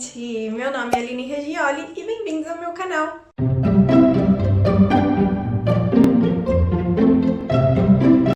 gente! Meu nome é Aline Regioli e bem-vindos ao meu canal!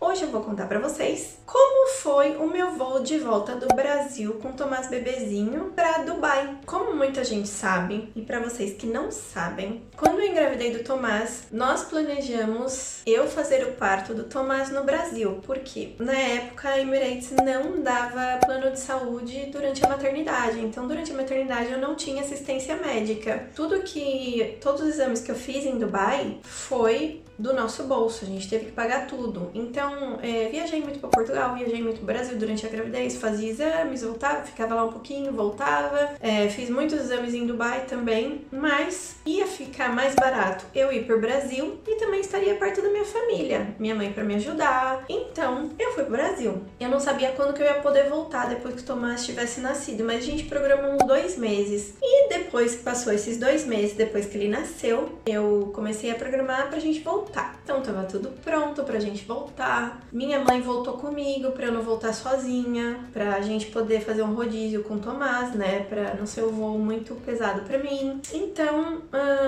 Hoje eu vou contar pra vocês como foi o meu voo de volta do Brasil com o Tomás bebezinho pra Dubai. Como muita gente sabe, e pra vocês que não sabem, quando eu engravidei do Tomás, nós planejamos eu fazer o parto do Tomás no Brasil, porque na época a Emirates não dava plano de saúde durante a maternidade, então durante a maternidade eu não tinha assistência médica. Todos os exames que eu fiz em Dubai foi do nosso bolso, a gente teve que pagar tudo. Então, viajei muito para Portugal, viajei muito para o Brasil durante a gravidez, fazia exames, voltava, ficava lá um pouquinho, voltava. Fiz muitos exames em Dubai também, mas ia ficar mais barato eu ir para o Brasil e também estaria perto da minha família, minha mãe para me ajudar. Então, eu fui para o Brasil. Eu não sabia quando que eu ia poder voltar depois que o Tomás tivesse nascido, mas a gente programou uns 2 meses. E depois que passou esses 2 meses, depois que ele nasceu, eu comecei a programar pra gente voltar. Então tava tudo pronto pra gente voltar. Minha mãe voltou comigo pra eu não voltar sozinha, pra gente poder fazer um rodízio com o Tomás, né? Pra não ser um voo muito pesado pra mim. Então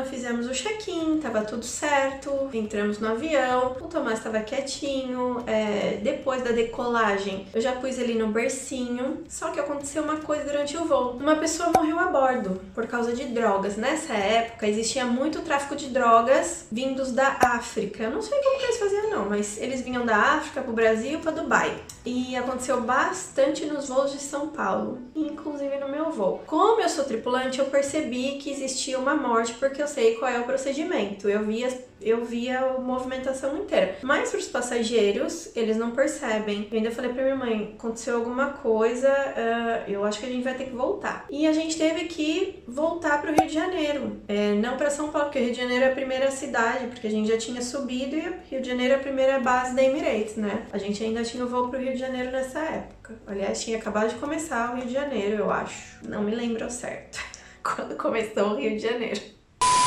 fizemos o check-in, tava tudo certo, entramos no avião, o Tomás tava quietinho. Depois da decolagem, eu já pus ele no bercinho, só que aconteceu uma coisa durante o voo. Uma pessoa morreu a bordo por causa de drogas. Nessa época existia muito tráfico de drogas vindos da África. Eu não sei como que eles faziam não, mas eles vinham da África pro Brasil, para Dubai. E aconteceu bastante nos voos de São Paulo, inclusive no meu voo. Como eu sou tripulante, eu percebi que existia uma morte porque eu sei qual é o procedimento. Eu via a movimentação inteira. Mas para os passageiros, eles não percebem. Eu ainda falei pra minha mãe, aconteceu alguma coisa, eu acho que a gente vai ter que voltar. E a gente teve que voltar pro Rio de Janeiro. Não para São Paulo, porque o Rio de Janeiro é a primeira cidade, porque a gente já tinha subido e o Rio de Janeiro é a primeira base da Emirates, né? A gente ainda tinha o voo pro Rio de Janeiro nessa época. Aliás, tinha acabado de começar o Rio de Janeiro, eu acho. Não me lembro ao certo quando começou o Rio de Janeiro.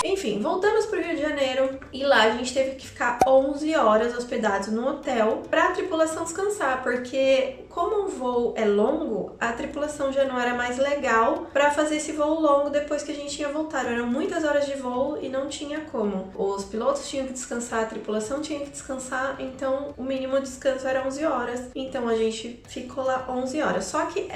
Enfim, voltamos pro Rio de Janeiro e lá a gente teve que ficar 11 horas hospedados no hotel pra tripulação descansar, porque como o voo é longo, a tripulação já não era mais legal pra fazer esse voo longo depois que a gente tinha voltado. Eram muitas horas de voo e não tinha como. Os pilotos tinham que descansar, a tripulação tinha que descansar, então o mínimo descanso era 11 horas. Então a gente ficou lá 11 horas. Só que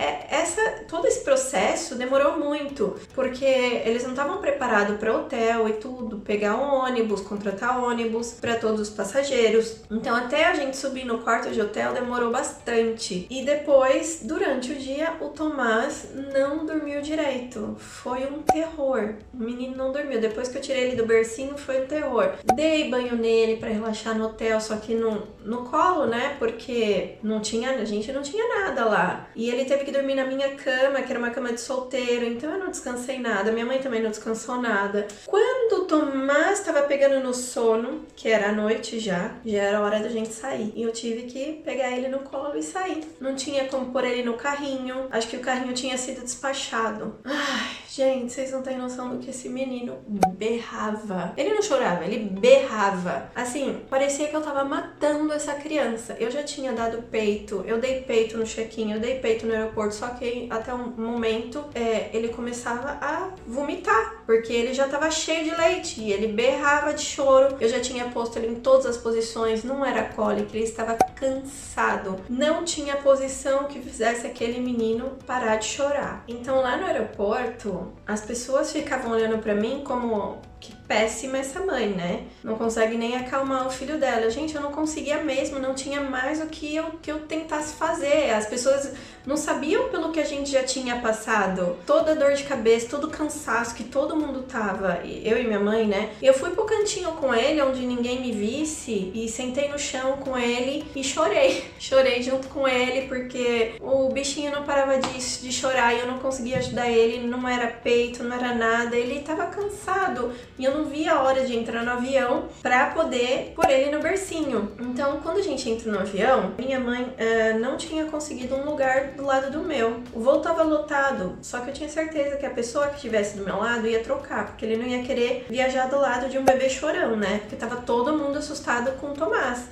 todo esse processo demorou muito, porque eles não estavam preparados para hotel e tudo, pegar um ônibus, contratar ônibus para todos os passageiros. Então até a gente subir no quarto de hotel demorou bastante. E depois, durante o dia, o Tomás não dormiu direito. Foi um terror. O menino não dormiu. Depois que eu tirei ele do bercinho, foi um terror. Dei banho nele para relaxar no hotel, só que no colo, né? Porque a gente não tinha nada lá. E ele teve que dormir na minha cama, que era uma cama de solteiro, então eu não descansei nada. Minha mãe também não descansou nada. Quando o Tomás estava pegando no sono, que era a noite já era hora da gente sair. E eu tive que pegar ele no colo e sair. Não tinha como pôr ele no carrinho. Acho que o carrinho tinha sido despachado. Ai, gente, vocês não têm noção do que esse menino berrava. Ele não chorava, ele berrava. Assim, parecia que eu tava matando essa criança. Eu já tinha dado peito, eu dei peito no check-in, eu dei peito no aeroporto, só que até um momento ele começava a vomitar, porque ele já tava cheio de leite e ele berrava de choro. Eu já tinha posto ele em todas as posições, não era cólica, ele estava cansado. Não tinha posição que fizesse aquele menino parar de chorar. Então lá no aeroporto, as pessoas ficavam olhando pra mim como que péssima essa mãe, né? Não consegue nem acalmar o filho dela. Gente, eu não conseguia mesmo, não tinha mais o que eu tentasse fazer. As pessoas não sabiam pelo que a gente já tinha passado. Toda dor de cabeça, todo cansaço que todo mundo tava, eu e minha mãe, né? Eu fui pro cantinho com ele, onde ninguém me visse, e sentei no chão com ele e chorei. Chorei junto com ele, porque o bichinho não parava de chorar e eu não conseguia ajudar ele, não era peito, não era nada. Ele tava cansado. E eu não via a hora de entrar no avião pra poder pôr ele no bercinho. Então, quando a gente entra no avião, minha mãe não tinha conseguido um lugar do lado do meu. O voo tava lotado, só que eu tinha certeza que a pessoa que estivesse do meu lado ia trocar, porque ele não ia querer viajar do lado de um bebê chorão, né? Porque tava todo mundo assustado com o Tomás.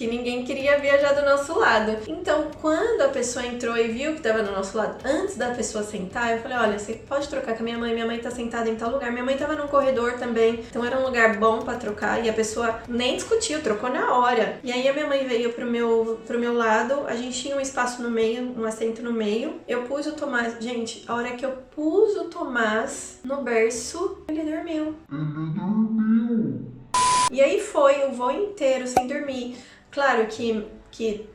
que ninguém queria viajar do nosso lado. Então, quando a pessoa entrou e viu que tava do nosso lado, antes da pessoa sentar, eu falei, olha, você pode trocar com a minha mãe tá sentada em tal lugar. Minha mãe tava num corredor também, então era um lugar bom pra trocar, e a pessoa nem discutiu, trocou na hora. E aí a minha mãe veio pro meu lado, a gente tinha um espaço no meio, um assento no meio, eu pus o Tomás, gente, a hora que eu pus o Tomás no berço, ele dormiu. E aí foi o voo inteiro sem dormir. Claro que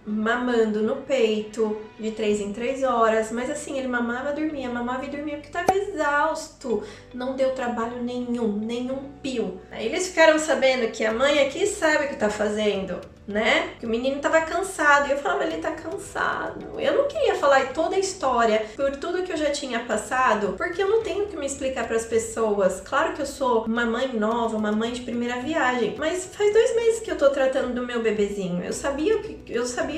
mamando no peito de 3 em 3 horas, mas assim, ele mamava e dormia porque tava exausto, não deu trabalho nenhum pio. Aí eles ficaram sabendo que a mãe aqui sabe o que tá fazendo, né? Que o menino tava cansado, e eu falava, ele tá cansado. Eu não queria falar toda a história por tudo que eu já tinha passado, porque eu não tenho que me explicar pras pessoas. Claro que eu sou uma mãe nova, uma mãe de primeira viagem, mas faz 2 meses que eu tô tratando do meu bebezinho. Eu sabia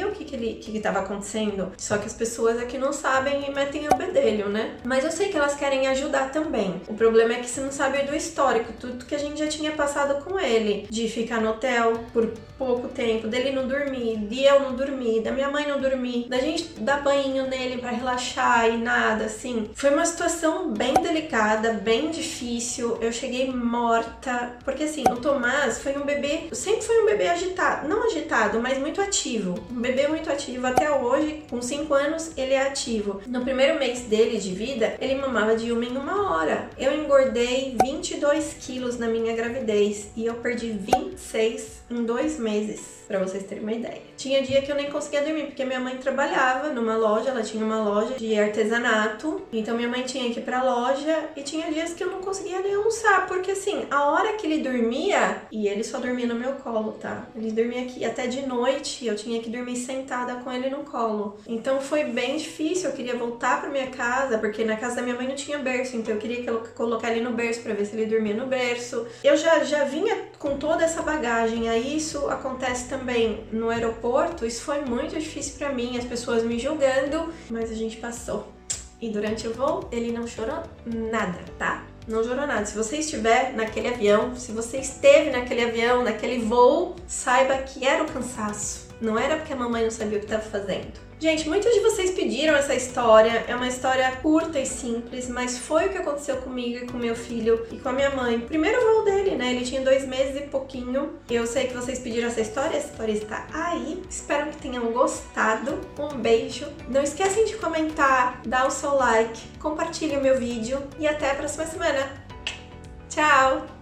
o que tava acontecendo, só que as pessoas aqui não sabem e metem o bedelho, né? Mas eu sei que elas querem ajudar também. O problema é que você não sabe do histórico, tudo que a gente já tinha passado com ele, de ficar no hotel por pouco tempo, dele não dormir, de eu não dormir, da minha mãe não dormir, da gente dar banho nele pra relaxar e nada, assim. Foi uma situação bem delicada, bem difícil. Eu cheguei morta, porque assim, o Tomás foi um bebê, sempre foi um bebê agitado, não agitado, mas muito ativo. Um bebê muito ativo, até hoje, com 5 anos, ele é ativo. No primeiro mês dele de vida, ele mamava de 1 em 1 hora. Eu engordei 22 quilos na minha gravidez e eu perdi 26 em 2 meses, pra vocês terem uma ideia. Tinha dia que eu nem conseguia dormir, porque minha mãe trabalhava numa loja, ela tinha uma loja de artesanato, então minha mãe tinha que ir pra loja, e tinha dias que eu não conseguia nem almoçar, porque assim, a hora que ele dormia, e ele só dormia no meu colo, tá? Ele dormia aqui até de noite, eu tinha que dormir sentada com ele no colo. Então foi bem difícil, eu queria voltar pra minha casa, porque na casa da minha mãe não tinha berço, então eu queria colocar ele no berço pra ver se ele dormia no berço. Eu já vinha com toda essa bagagem, aí isso acontece também no aeroporto, isso foi muito difícil pra mim, as pessoas me julgando, mas a gente passou. E durante o voo, ele não chorou nada, tá? Não chorou nada. Se você estiver naquele avião, se você esteve naquele avião, naquele voo, saiba que era o cansaço. Não era porque a mamãe não sabia o que estava fazendo. Gente, muitos de vocês pediram essa história, é uma história curta e simples, mas foi o que aconteceu comigo e com meu filho e com a minha mãe. Primeiro voo dele, né? Ele tinha 2 meses e pouquinho. Eu sei que vocês pediram essa história está aí. Espero que tenham gostado. Um beijo. Não esquecem de comentar, dar o seu like, compartilhe o meu vídeo e até a próxima semana. Tchau!